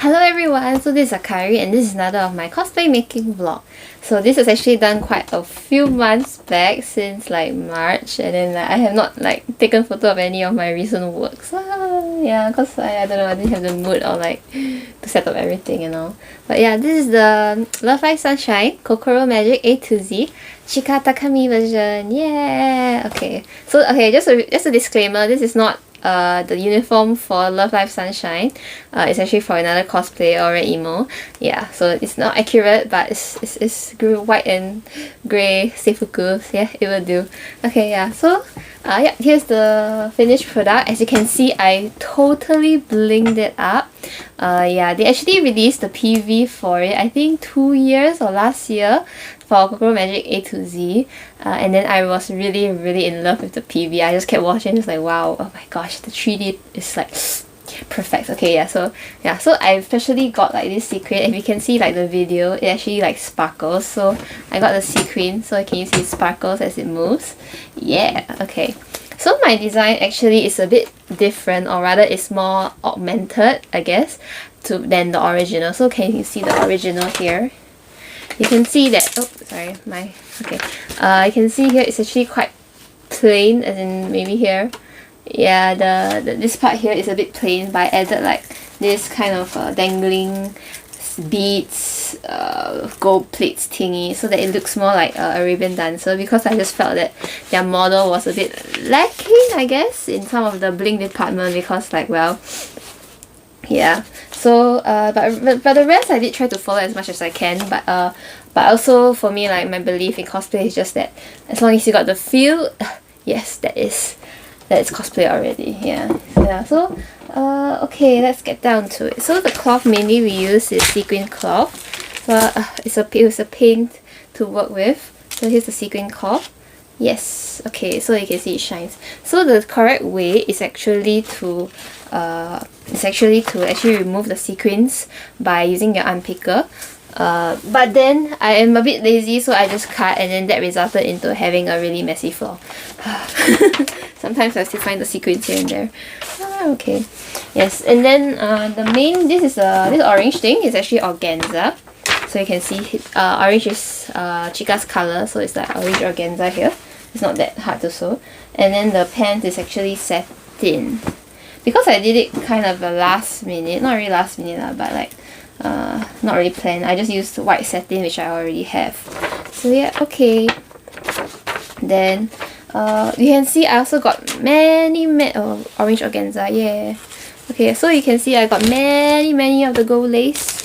Hello everyone, so this is Akari and this is another of my cosplay making vlog. So this was actually done quite a few months back, since like March, and then I have not like taken photo of any of my recent works. Yeah, because I don't know, I didn't have the mood or like to set up everything and all. But yeah, this is the Love Life Sunshine Kokoro Magic A to Z Chika Takami version. Yeah. Okay. So just a disclaimer, this is not the uniform for Love Life Sunshine. It's actually for another cosplay or an emo. Yeah, so it's not accurate, but it's white and grey seifuku. Yeah, it will do. Okay, yeah. So yeah, here's the finished product. As you can see, I totally blinged it up. Yeah, they actually released the PV for it, I think 2 years or last year, for Kokoro Magic A to Z, and then I was really in love with the PV. I just kept watching, just like wow, oh my gosh, the 3D is like perfect. Okay, yeah, so I especially got like this sequin. If you can see like the video, it actually like sparkles, so I got the sequin, so can you see it sparkles as it moves? Yeah. Okay, so my design actually is a bit different, or rather it's more augmented, I guess, than the original. So can you see the original here? You can see that, oh sorry, okay, you can see here it's actually quite plain, as in maybe here, yeah, this part here is a bit plain, but I added like this kind of dangling beads, gold plates thingy, so that it looks more like Arabian dancer, because I just felt that their model was a bit lacking, I guess, in some of the bling department, because like, well, yeah. So but the rest I did try to follow as much as I can, but also for me, like, my belief in cosplay is just that as long as you got the feel, yes, that is cosplay already. Yeah. So okay, let's get down to it. So the cloth mainly we use is sequin cloth. So it was a paint to work with. So here's the sequin cloth. Yes, okay, so you can see it shines. So the correct way is actually to actually remove the sequins by using your unpicker. But then I am a bit lazy, so I just cut, and then that resulted into having a really messy floor. Sometimes I still find the sequins here and there. Okay, yes, and then this orange thing is actually organza. So you can see orange is Chika's color, so it's like orange organza here. It's not that hard to sew. And then the pants is actually satin. Because I did it kind of a last minute, not really last minute lah, but like not really planned. I just used white satin, which I already have. So yeah, okay. Then you can see I also got many orange organza, yeah. Okay, so you can see I got many of the gold lace.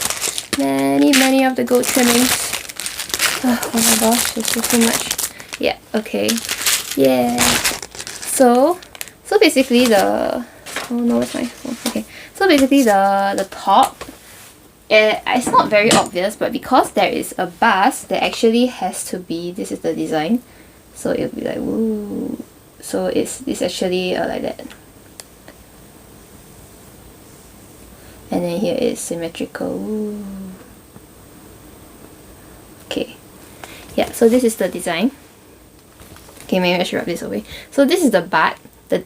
Many of the gold trimmings. Oh my gosh, there's just so much. Yeah, okay. Yeah. So basically the, oh no, it's my phone. Okay. So basically the top, it's not very obvious, but because there is a bust, there actually has to be, this is the design. So it'll be like, woo. So it's actually like that. And then here is symmetrical. Ooh. Okay, yeah, so this is the design. Okay, maybe I should rub this away. So this is the dart that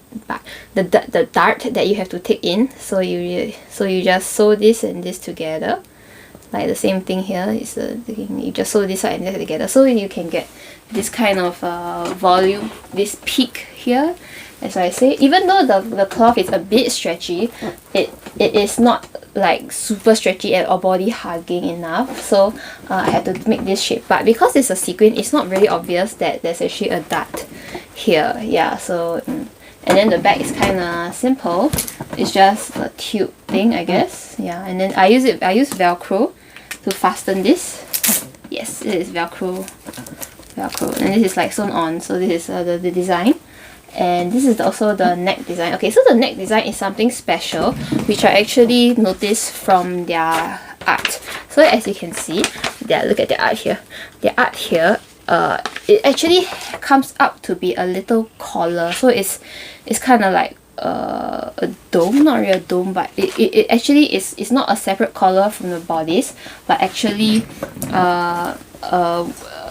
you have to take in. So you just sew this and this together, like the same thing here is you just sew this side and that together, so you can get this kind of volume, this peak here. As I say, even though the cloth is a bit stretchy, it is not like super stretchy or body hugging enough. So I had to make this shape. But because it's a sequin, it's not really obvious that there's actually a dart here. Yeah. So and then the back is kind of simple. It's just a tube thing, I guess. Yeah. And then I use Velcro to fasten this. Yes, it is Velcro. And this is like sewn on. So this is the design. And this is also the neck design. Okay, so the neck design is something special, which I actually noticed from their art. So as you can see, look at the art here. The art here, it actually comes up to be a little collar. So it's kind of like a dome, not really a dome, but it actually is not a separate collar from the bodice, but actually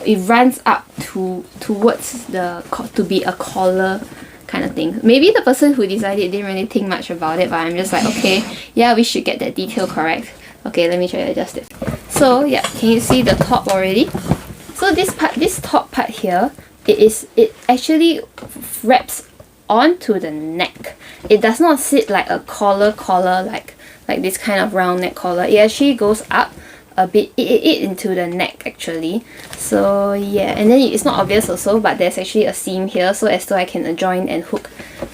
it runs up towards to be a collar kind of thing. Maybe the person who designed it didn't really think much about it, but I'm just like, okay, yeah, we should get that detail correct. Okay, let me try to adjust it. So yeah, can you see the top already? So this part, this top part here, it actually wraps onto the neck. It does not sit like a collar like this kind of round neck collar. It actually goes up a bit it into the neck actually. So yeah, and then it's not obvious also, but there's actually a seam here, so as though I can join and hook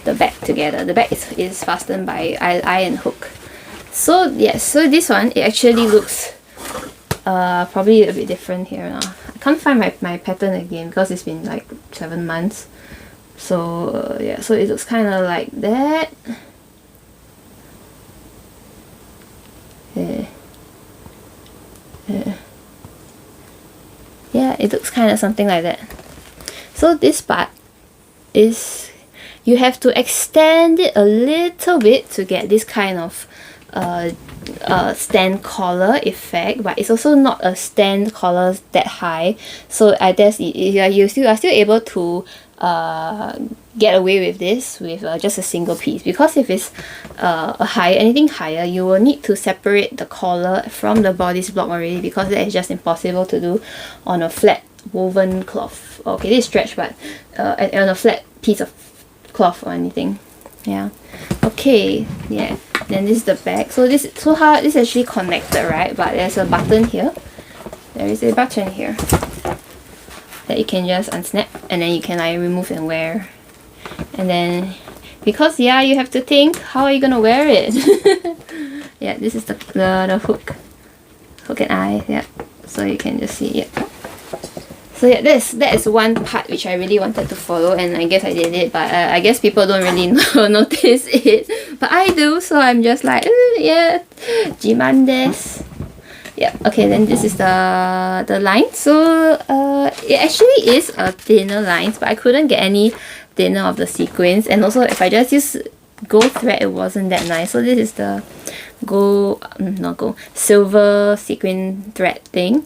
the back together. The back is fastened by iron hook. So yeah, so this one, it actually looks probably a bit different here now. I can't find my pattern again because it's been like 7 months. So yeah, so it looks kind of like that. Yeah, it looks kind of something like that. So this part is, you have to extend it a little bit to get this kind of stand collar effect, but it's also not a stand collar that high, so I guess you are still able to get away with this with just a single piece, because if it's anything higher, you will need to separate the collar from the bodice block already, because that is just impossible to do on a flat woven cloth. Okay, this is stretch, but on a flat piece of cloth or anything. Yeah. Okay. Yeah. Then this is the back. So this is actually connected, right? But there's a button here. There is a button here that you can just unsnap, and then you can like remove and wear. And then, because yeah, you have to think, how are you gonna wear it? Yeah, this is the hook and eye. Yeah. So you can just see it. Yeah. So yeah, that is one part which I really wanted to follow, and I guess I did it, but I guess people don't really notice it, but I do, so I'm just like, yeah, jiman desu. Yeah, okay, then this is the line. So it actually is a thinner lines, but I couldn't get any thinner of the sequins, and also if I just use gold thread, it wasn't that nice. So this is the silver sequin thread thing.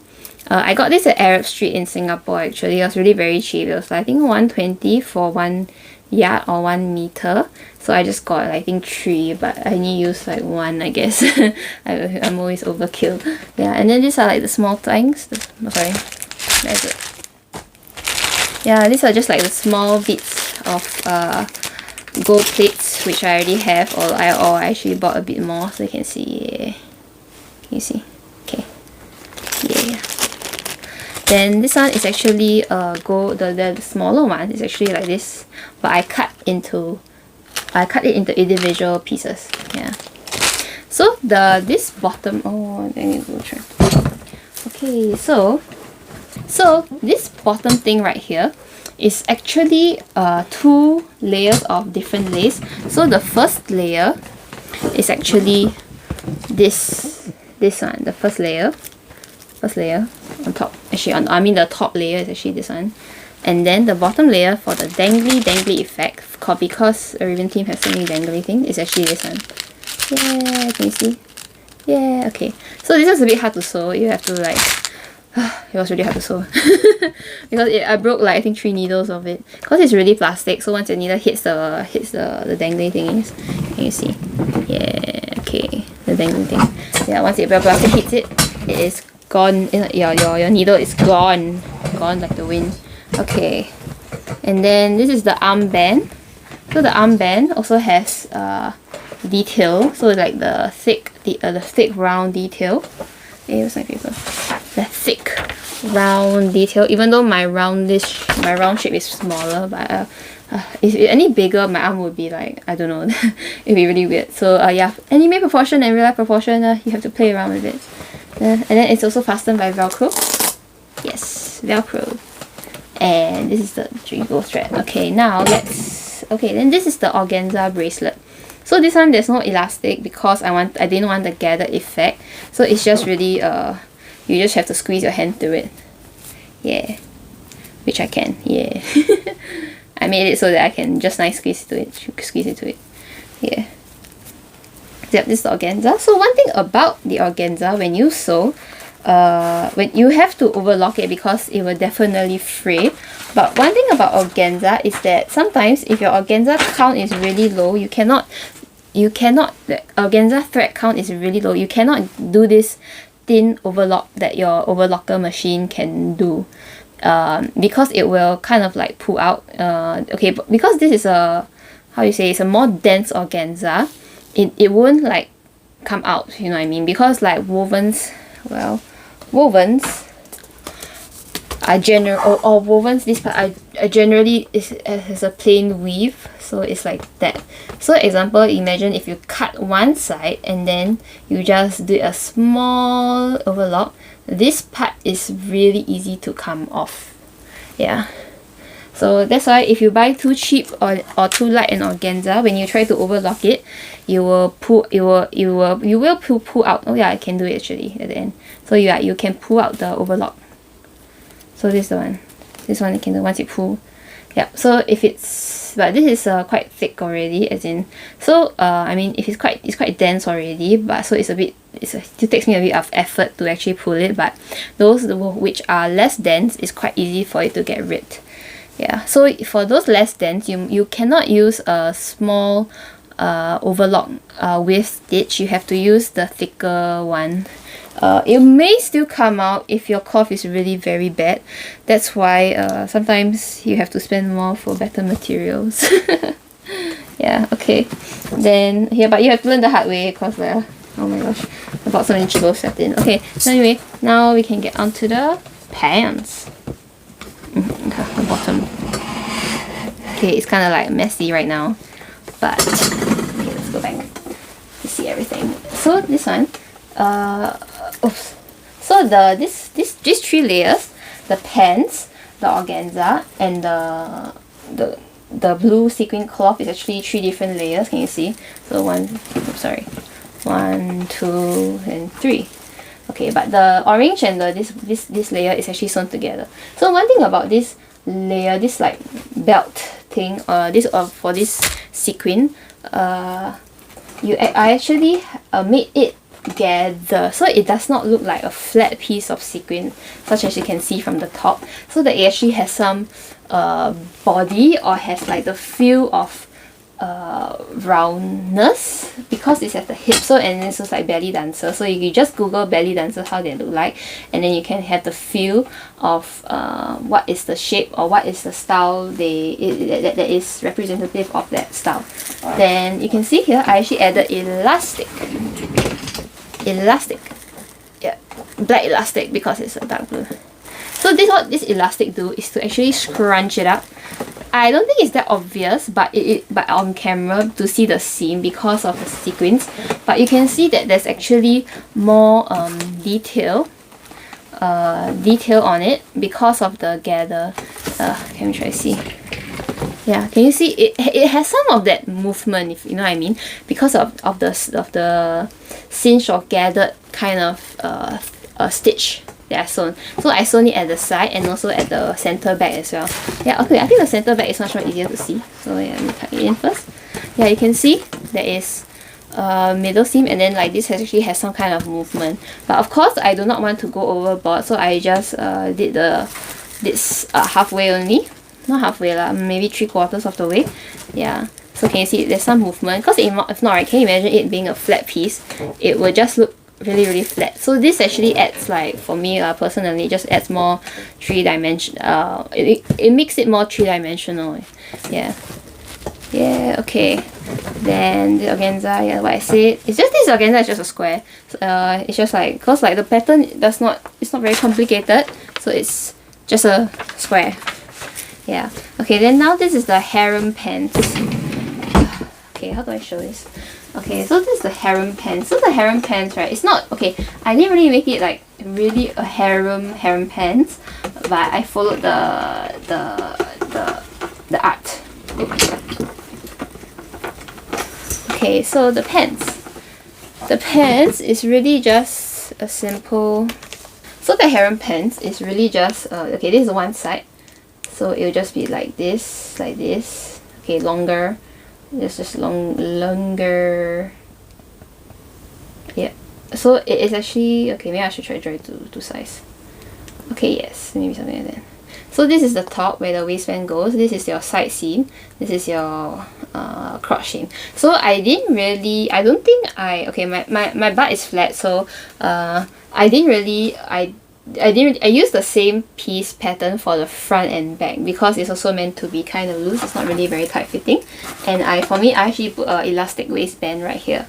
I got this at Arab Street in Singapore actually. It was really very cheap. It was I think 120 for 1 yard or 1 meter. So I just got I think 3, but I only use like 1, I guess. I'm always overkill. Yeah, and then these are like the small things. Sorry, that's it. Yeah, these are just like the small bits of gold plates which I already have, or I actually bought a bit more, so you can see. Yeah. Can you see? Okay. Yeah. Then this one is actually the smaller one is actually like this, but I cut it into individual pieces. Yeah. So this bottom, oh, let me go try. Okay, so this bottom thing right here is actually 2 layers of different lace. So the first layer is actually this one, the first layer on top. Actually, the top layer is actually this one, and then the bottom layer for the dangly effect, because Arabian team has so many dangly things, is actually this one. Yeah, can you see? Yeah, okay. So this is a bit hard to sew. You have to like, it was really hard to sew because I broke like I think 3 needles of it, because it's really plastic. So once the needle hits the dangly thingies, can you see? Yeah, okay, the dangly thing. Yeah, once the plastic hits it, it is gone. Your needle is gone like the wind. Okay, and then this is the armband. So the armband also has detail, so like the thick round detail. Hey, where's my paper? The thick round detail, even though my round shape is smaller, but if any bigger, my arm would be like, I don't know, it'd be really weird. So yeah, anime proportion and real life proportion, you have to play around with it. And then it's also fastened by Velcro. Yes, Velcro. And this is the gold thread. Okay, now then this is the organza bracelet. So this one, there's no elastic because I didn't want the gathered effect. So it's just really you just have to squeeze your hand through it. Yeah, which I can. Yeah, I made it so that I can just squeeze into it. Yeah. Yep, this is the organza. So one thing about the organza, when you sew, when you have to overlock it because it will definitely fray. But one thing about organza is that sometimes if your organza count is really low, you cannot you cannot, the organza thread count is really low. You cannot do this thin overlock that your overlocker machine can do, because it will kind of like pull out. Okay, but because this is a, how you say, it's a more dense organza, it won't like come out, you know what I mean? Because like wovens, well, wovens are wovens, this part are generally has a plain weave, so it's like that. So example, imagine if you cut one side and then you just do a small overlock, this part is really easy to come off. Yeah, so that's why if you buy too cheap or too light an organza, when you try to overlock it, you will pull out. Oh yeah, I can do it actually at the end. So yeah, you can pull out the overlock. So this is the one. This one you can do once you pull. Yeah. So if it's, but this is quite thick already, as in. So I mean, if it's quite dense already, but so it takes me a bit of effort to actually pull it. But those which are less dense, is quite easy for it to get rid. Yeah. So for those less dense, you cannot use a small overlock with stitch. You have to use the thicker one. It may still come out if your cloth is really very bad. That's why sometimes you have to spend more for better materials. Yeah, okay. Then here, but you have to learn the hard way because oh my gosh, I bought so many Chibos set in. Okay, so anyway, now we can get onto the pants. Okay, the bottom. Okay, it's kind of like messy right now, but okay, let's go back to see everything. So this one, oops. So these 3 layers, the pants, the organza, and the blue sequin cloth is actually 3 different layers. Can you see? So 1, 2, and 3. Okay, but the orange and this layer is actually sewn together. So one thing about this layer, this like belt thing, for this sequin, I actually made it together, so it does not look like a flat piece of sequin, such as you can see from the top. So that it actually has some body, or has like the feel of roundness, because it's at the hip. So, and this is like belly dancer, so you just Google belly dancer, how they look like, and then you can have the feel of what is the shape or what is the style that is representative of that style. Then you can see here I actually added elastic, yeah, black elastic, because it's a dark blue. So what this elastic do is to actually scrunch it up. I don't think it's that obvious, but but on camera to see the seam because of the sequins. But you can see that there's actually more detail on it because of the gather. Can we try to see? Yeah, can you see it has some of that movement, if you know what I mean, because of the cinched or gathered kind of stitch that I sewn. So I sewn it at the side and also at the center back as well. Yeah, okay, I think the center back is much more easier to see. So yeah, let me tuck it in first. Yeah, you can see there is middle seam, and then like this actually has some kind of movement. But of course I do not want to go overboard, so I just did this halfway only. Not halfway lah, maybe 3/4 of the way. Yeah, so can you see there's some movement, because if not, right, can you imagine it being a flat piece? It will just look really flat. So this actually adds, like, for me personally, it just adds more 3-dimension, it makes it more 3-dimensional. Yeah, okay. Then the organza, yeah, what I said, it's just this organza is just a square. It's just like, because like the pattern it's not very complicated, so it's just a square. Yeah, okay, then now this is the harem pants. Okay, how do I show this? Okay, so this is the harem pants. So the harem pants, right, it's not, okay, I didn't really make it like really a harem pants, but I followed the art. Okay, so the pants is really just a simple, so the harem pants is really just okay, this is one side, so it'll just be like this, okay, longer, just longer. Yeah, so it is actually, okay, maybe I should try to size. Okay, yes, maybe something like that. So this is the top where the waistband goes. This is your side seam. This is your crotch seam. So I don't think okay, my butt is flat, so I used the same piece pattern for the front and back because it's also meant to be kind of loose. It's not really very tight fitting. And for me, I actually put an elastic waistband right here.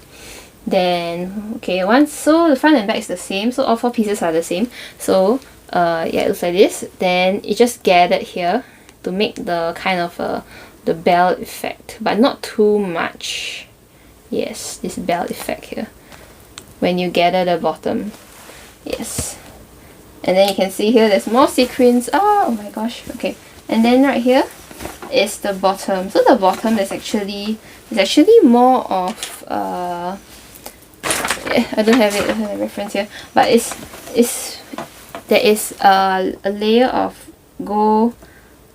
Then okay, so the front and back is the same, so all 4 pieces are the same. So yeah, it looks like this. Then it just gathered here to make the kind of the bell effect, but not too much. Yes, this bell effect here when you gather the bottom. Yes. And then you can see here there's more sequins. Oh my gosh. Okay. And then right here is the bottom. So the bottom is actually more of I don't have a reference here, but there is a layer of gold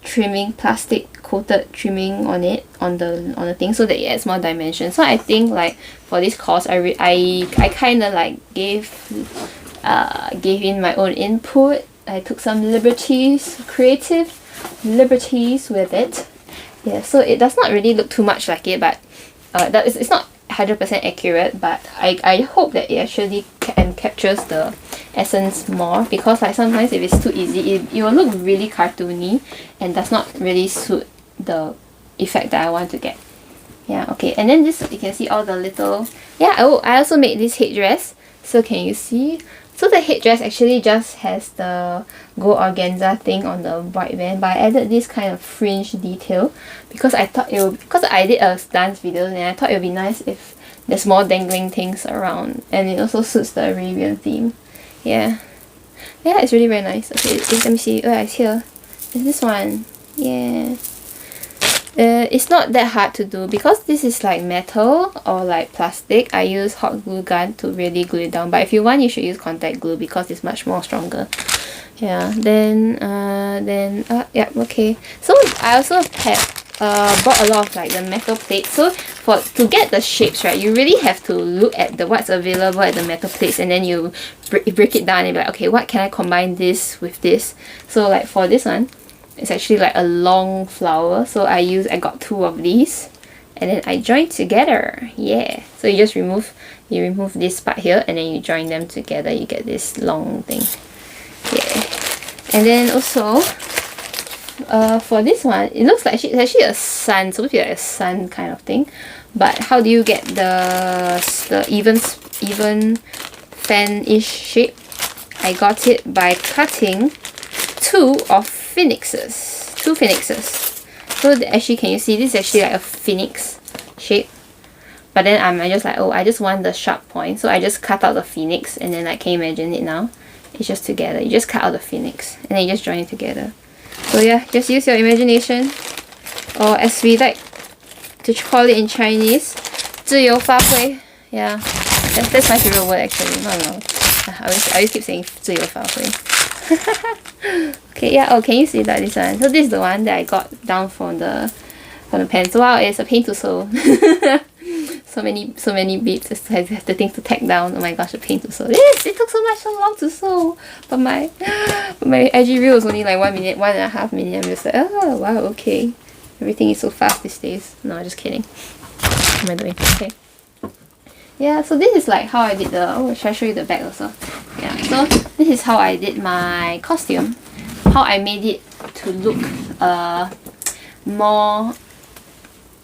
trimming, plastic coated trimming on it, on the thing, so that it adds more dimension. So I think like for this course I kind of like gave in my own input. I took some creative liberties with it. Yeah, so it does not really look too much like it, but it's not 100% accurate, but I hope that it actually captures the essence more, because like sometimes if it's too easy, it will look really cartoony and does not really suit the effect that I want to get. Yeah, okay. And then this, you can see all the little, yeah, oh, I also made this headdress. So can you see? So the headdress actually just has the gold organza thing on the white band, but I added this kind of fringe detail because I thought because I did a dance video and I thought it would be nice if there's more dangling things around, and it also suits the Arabian theme. Yeah, it's really very nice. Okay, let me see. Oh, it's here. It's this one. Yeah. It's not that hard to do because this is like metal or like plastic. I use hot glue gun to really glue it down, but if you want, you should use contact glue because it's much more stronger. Yeah, yeah, okay. So I also bought a lot of like the metal plates. So to get the shapes right, you really have to look at what's available at the metal plates, and then you break it down and be like, okay, what can I combine this with this? So like for this one, it's actually like a long flower, so I got 2 of these and then I joined together. Yeah, so you just remove this part here and then you join them together, you get this long thing. Yeah. And then also for this one, it looks like it's actually a sun, supposed to be like a sun kind of thing, but how do you get the even fan-ish shape? I got it by cutting 2 phoenixes. So actually, can you see, this is actually like a phoenix shape, but then I'm just like, oh, I just want the sharp point, so I just cut out the phoenix, and then like, can you imagine it now? It's just together. You just cut out the phoenix and then you just join it together. So yeah, just use your imagination, or as we like to call it in Chinese, 自由发挥. Yeah, that's my favorite word actually. No. I always keep saying 自由发挥. Okay, yeah. Oh, can you see that, this one? So this is the one that I got down from the pants. Wow, it's a pain to sew. so many beads. Just have the thing to tack down. Oh my gosh, a pain to sew. Yes, it took so long to sew. But my IG reel was only like 1 minute, 1.5 minutes. I'm just like, oh wow, okay. Everything is so fast these days. No, just kidding. What am I doing? Okay. Yeah, so this is like how I did should I show you the back also? Yeah, so this is how I did my costume. How I made it to look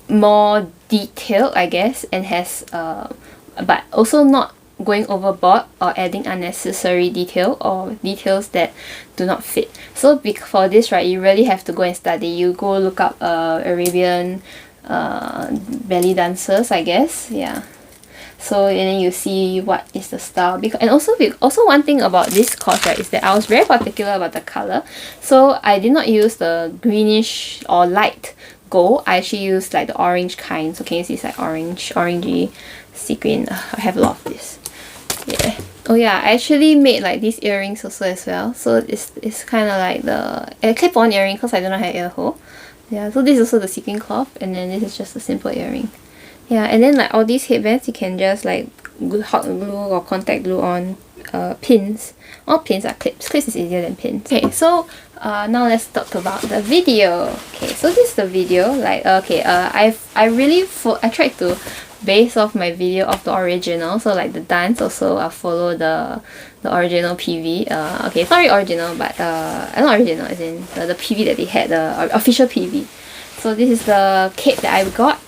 more detailed, I guess, and has but also not going overboard or adding unnecessary detail or details that do not fit. So for this, right, you really have to go and study. You go look up Arabian belly dancers, I guess. Yeah. So and then you see what is the style, and also one thing about this course, right, is that I was very particular about the color. So I did not use the greenish or light gold. I actually used like the orange kind. So can you see it's like orangey sequin. I have a lot of this. Yeah. Oh yeah, I actually made like these earrings also as well. So it's kind of like a clip-on earring because I don't have ear hole. Yeah. So this is also the sequin cloth, and then this is just a simple earring. Yeah, and then like all these headbands, you can just like hot glue or contact glue on pins. All pins are clips. Clips is easier than pins. Okay, so now let's talk about the video. Okay, so this is the video. Like I tried to base off my video of the original. So like the dance also follow the original PV. Okay, it's not really original, but not original as in the PV that they had, the official PV. So this is the cape that I got.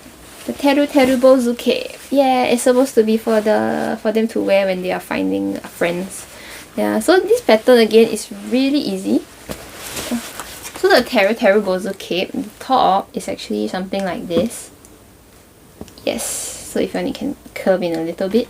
The Teru Teru Bozu cape. Yeah, it's supposed to be for them to wear when they are finding friends. Yeah, so this pattern again is really easy. So the Teru Teru Bozu cape, the top is actually something like this. Yes, so if you want, you can curve in a little bit.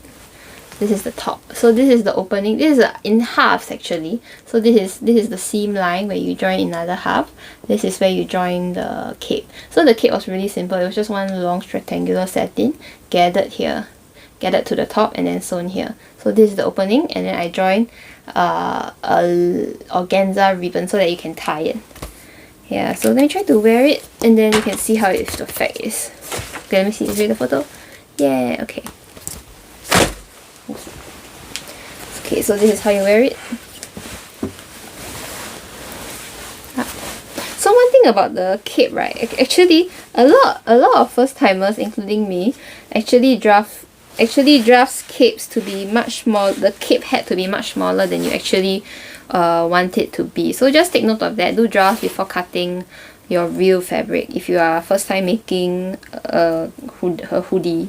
This is the top. So this is the opening. This is in halves actually. So this is the seam line where you join another half. This is where you join the cape. So the cape was really simple. It was just one long rectangular satin gathered here, gathered to the top and then sewn here. So this is the opening, and then I joined a organza ribbon so that you can tie it. Yeah. So then I try to wear it, and then you can see how the effect is. Okay, let me see. Is it the photo? Yeah. Okay. Okay, so this is how you wear it. So one thing about the cape, right? Actually, a lot of first timers, including me, actually drafts capes to be much small. The cape had to be much smaller than you actually want it to be. So just take note of that. Do drafts before cutting your real fabric if you are first time making a hoodie.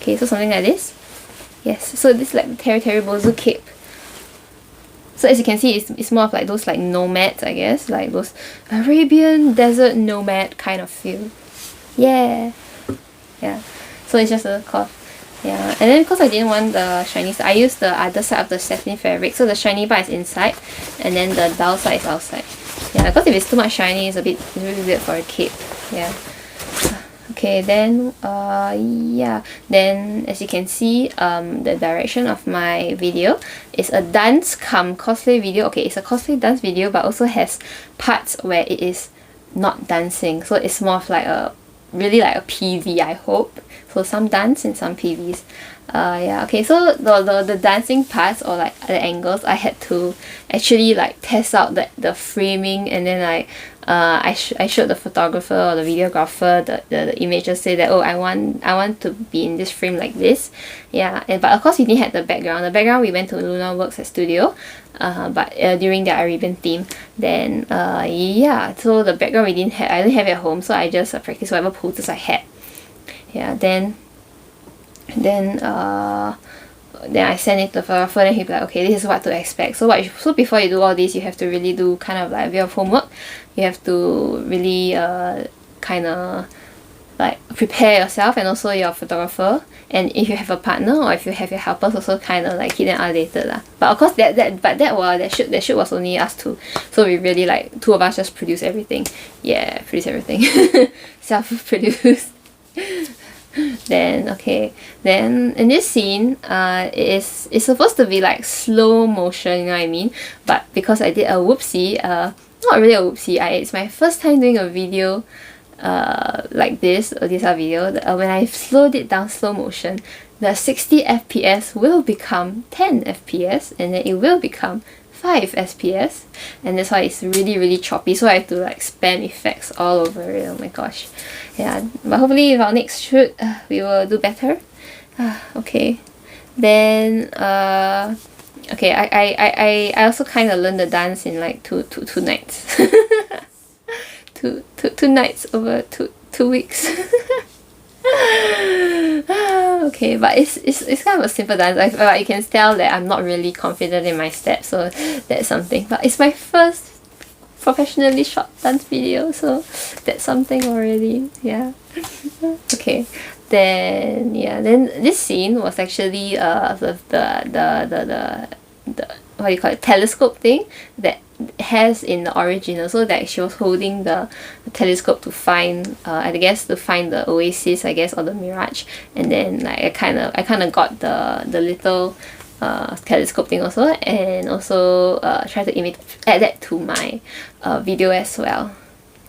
Okay, so something like this. Yes, so this is like the Teru Teru Bozu cape. So as you can see, it's more of like those like nomads, I guess, like those Arabian desert nomad kind of feel. Yeah, yeah. So it's just a cloth. Yeah, and then because I didn't want the shiny side, I used the other side of the satin fabric. So the shiny part is inside, and then the dull side is outside. Yeah, because if it's too much shiny, it's really weird for a cape. Yeah. Okay, then yeah, then as you can see, the direction of my video is a dance cum cosplay video. Okay, it's a cosplay dance video, but also has parts where it is not dancing, so it's more of like a really like a PV, I hope. So some dance and some PVs. Yeah, okay, so the dancing parts or like the angles, I had to actually like test out the framing, and then like I showed the photographer or the videographer the images, say that, oh, I want to be in this frame like this. Yeah, but of course we didn't have the background. The background we went to Luna Works at Studio, but during the Arabian theme. Then yeah, so the background I didn't have it at home, so I just practiced whatever poses I had. Yeah, then I send it to the photographer, and he'll be like, okay, this is what to expect. So before you do all this, you have to really do kind of like a bit of homework. You have to really kind of like prepare yourself and also your photographer. And if you have a partner or if you have your helpers, also kind of like keep them updated lah. But of course that shoot was only us two. So we really like two of us just produce everything. Yeah, produce everything. Self-produced. Then in this scene it's supposed to be like slow motion, you know what I mean, but because I did a whoopsie, not really a whoopsie, it's my first time doing a video like this video. When I slowed it down slow motion, the 60 FPS will become 10 FPS, and then it will become 5 FPS, and that's why it's really choppy, so I have to like spam effects all over it. Oh my gosh. Yeah, but hopefully with our next shoot we will do better. Okay, then okay, I also kind of learned the dance in like two nights. two nights over two weeks. Okay, but it's kind of a simple dance. You can tell that I'm not really confident in my steps, so that's something. But it's my first professionally shot dance video, so that's something already. Yeah. Okay, then then this scene was actually the what do you call it, telescope thing that has in the original. So that she was holding the telescope to find I guess to find the oasis, I guess, or the mirage, and then like I kind of got the little telescope thing also, and also try to add that to my video as well.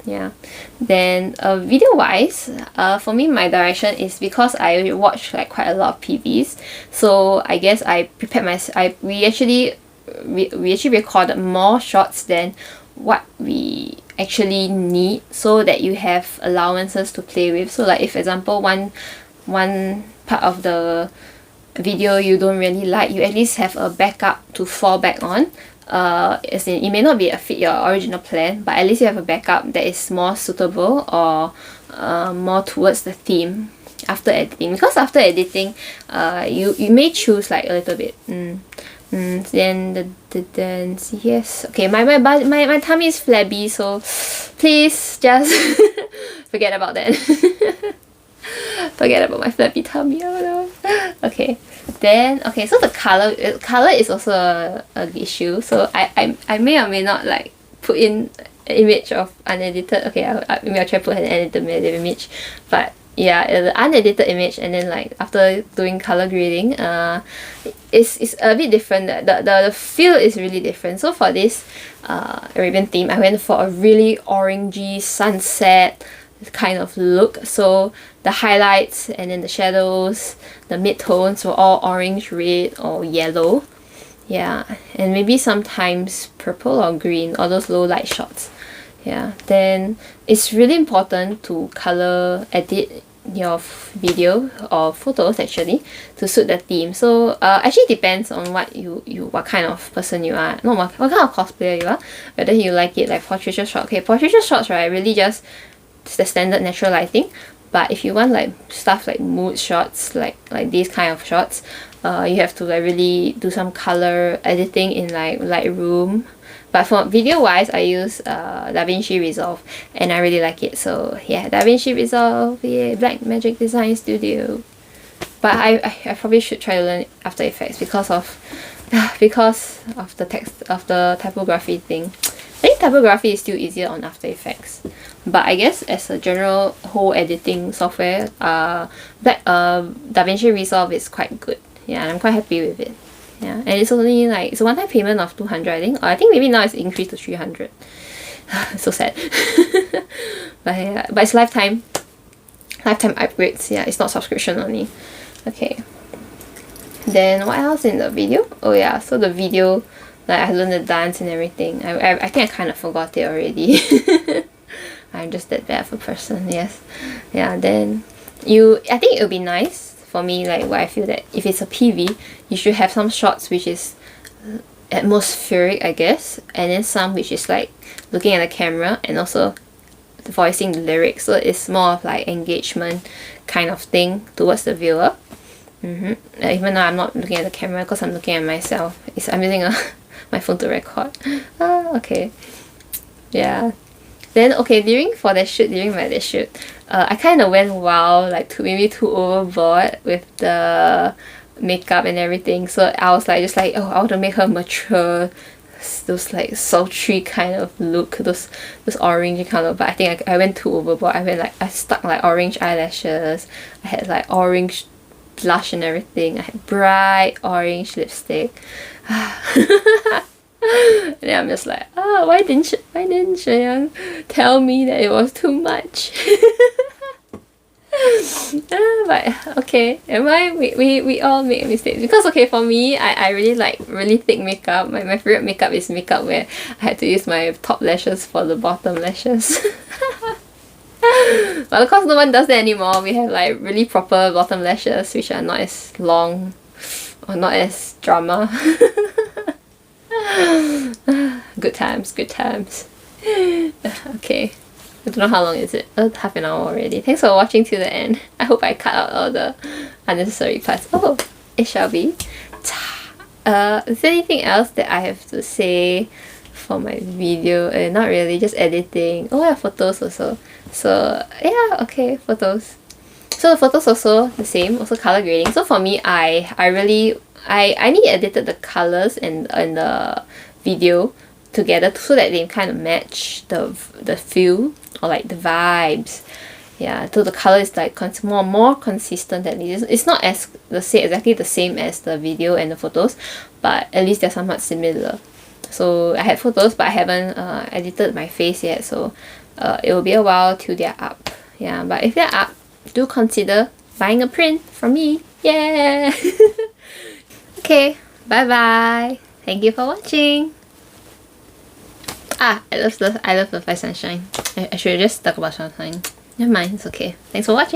Yeah. Then video wise, for me my direction is because I watch like quite a lot of PVs, so I guess I prepared we actually recorded more shots than what we actually need, so that you have allowances to play with. So like if for example one part of the video you don't really like, you at least have a backup to fall back on. As in, it may not be a fit your original plan, but at least you have a backup that is more suitable or more towards the theme after editing. Because after editing, you may choose like a little bit. Then yes, okay. My tummy is flabby, so please just forget about that. Forget about my flabby tummy. Oh no. Okay. Then okay, so the color is also a issue. So I may or may not like put in an image of unedited. Okay, I'll try to put an edited image, but yeah, the unedited image, and then like after doing color grading, it's a bit different. The feel is really different. So for this Arabian theme, I went for a really orangey sunset kind of look. So the highlights and then the shadows, the mid-tones were all orange, red or yellow. Yeah, and maybe sometimes purple or green, all those low light shots. Yeah, then it's really important to color edit your video or photos actually to suit the theme. So actually depends on what kind of person you are, not what kind of cosplayer you are, whether you like it like portraiture shot. Okay, portraiture shots, right, really just the standard natural lighting. But if you want like stuff like mood shots, like these kind of shots, you have to like really do some color editing in like Lightroom. But for video wise, I use DaVinci Resolve, and I really like it. So yeah, DaVinci Resolve, yeah, Black Magic Design Studio. But I probably should try to learn After Effects because of the text of the typography thing. I think typography is still easier on After Effects, but I guess as a general whole editing software, DaVinci Resolve is quite good. Yeah, and I'm quite happy with it. Yeah, and it's only like it's a one-time payment of 200, I think. Or I think maybe now it's increased to 300. So sad. But yeah, but it's lifetime upgrades. Yeah, it's not subscription only. Okay. Then what else in the video? Oh yeah, so the video, like I learned the dance and everything. I think I kind of forgot it already. I'm just that bad of a person. Yes. Yeah. Then I think it would be nice for me, like what I feel that if it's a PV, you should have some shots which is atmospheric, I guess, and then some which is like looking at the camera and also voicing the lyrics. So it's more of like engagement kind of thing towards the viewer. Even though I'm not looking at the camera because I'm looking at myself. I'm using my phone to record. Okay. Yeah. Then okay, during my shoot, I kind of went wild, like maybe too overboard with the makeup and everything. So I was like, just like, oh, I want to make her mature, those like sultry kind of look, those orange kind of. But I think I went too overboard. I stuck like orange eyelashes. I had like orange blush and everything. I had bright orange lipstick. And then I'm just like, oh, why didn't Sheyang tell me that it was too much? But okay, we all make mistakes, because okay, for me, I really like really thick makeup. My favorite makeup is makeup where I had to use my top lashes for the bottom lashes. But of course no one does that anymore. We have like really proper bottom lashes which are not as long or not as drama. Good times. Okay, I don't know how long is it. Half an hour already. Thanks for watching till the end. I hope I cut out all the unnecessary parts. Oh, it shall be. Is there anything else that I have to say for my video? Not really, just editing. Oh yeah, photos also. So yeah, okay, photos. So the photos also the same, also color grading. So for me, I only edited the colors and the video together so that they kind of match the feel or like the vibes. Yeah, so the color is like more consistent. At least it's not exactly the same as the video and the photos, but at least they're somewhat similar. So I had photos, but I haven't edited my face yet. So it will be a while till they're up. Yeah, but if they're up, do consider buying a print from me. Yeah. Okay, bye bye. Thank you for watching. I love the Butterfly Sunshine. I should have just talk about Sunshine. Never mind, it's okay. Thanks for watching.